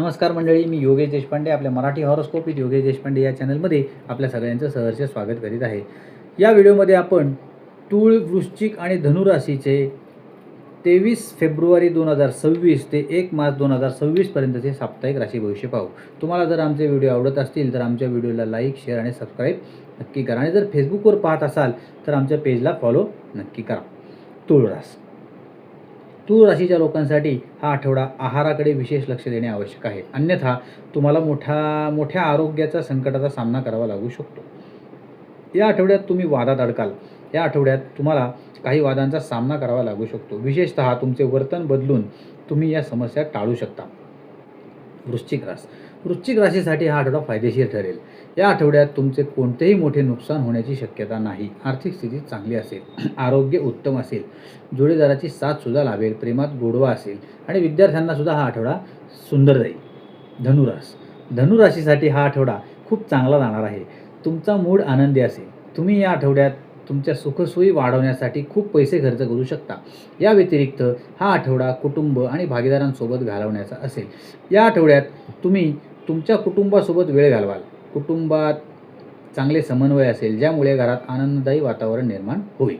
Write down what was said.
नमस्कार मंडळी, मी योगेश देशपांडे आपल्या मराठी हॉरोस्कोप विथ योगेश देशपांडे या चॅनलमध्ये आपल्या सगळ्यांचं सहर्ष स्वागत करीत आहे. या व्हिडिओमध्ये आपण तूळ, वृश्चिक आणि धनु राशीचे 23 फेब्रुवारी 2026 ते 1 मार्च 2026 पर्यंतचे साप्ताहिक राशी भविष्य पाहू. तुम्हाला जर आमचे व्हिडिओ आवडत असतील तर आमच्या व्हिडिओला लाईक, शेअर आणि सबस्क्राईब नक्की करा आणि जर फेसबुकवर पाहत असाल तर आमच्या पेजला फॉलो नक्की करा. तूळ रास तूळ राशीच्या लोकांसाठी हा आठवडा आहाराकडे विशेष लक्ष देणे आवश्यक आहे, अन्यथा तुम्हाला मोठ्या आरोग्याच्या संकटाचा सामना करावा लागू शकतो. या आठवड्यात तुम्ही वादात अडकाल. या आठवड्यात तुम्हाला काही वादांचा सामना करावा लागू शकतो. विशेषतः तुमचे वर्तन बदलून तुम्ही या समस्या टाळू शकता. वृश्चिक राशीसाठी हा आठवडा फायदेशीर ठरेल. या आठवड्यात तुमचे कोणतेही मोठे नुकसान होण्याची शक्यता नाही. आर्थिक स्थिती चांगली असेल, आरोग्य उत्तम असेल, जोडीदाराची साथ सुद्धा लाभेल, प्रेमात गोडवा असेल आणि विद्यार्थ्यांना सुद्धा हा आठवडा सुंदर जाईल. धनु राशीसाठी हा आठवडा खूप चांगला जाणार आहे. तुमचा मूड आनंदी असेल. तुम्ही या आठवड्यात तुमच्या सुखसोयी वाढवण्यासाठी खूप पैसे खर्च करू शकता. या व्यतिरिक्त हा आठवडा कुटुंब आणि भागीदारांसोबत घालवण्याचा असेल. या आठवड्यात तुम्ही तुमच्या कुटुंबासोबत वेळ घालवाल. कुटुंबात चांगले समन्वय असेल, ज्यामुळे घरात आनंददायी वातावरण निर्माण होईल.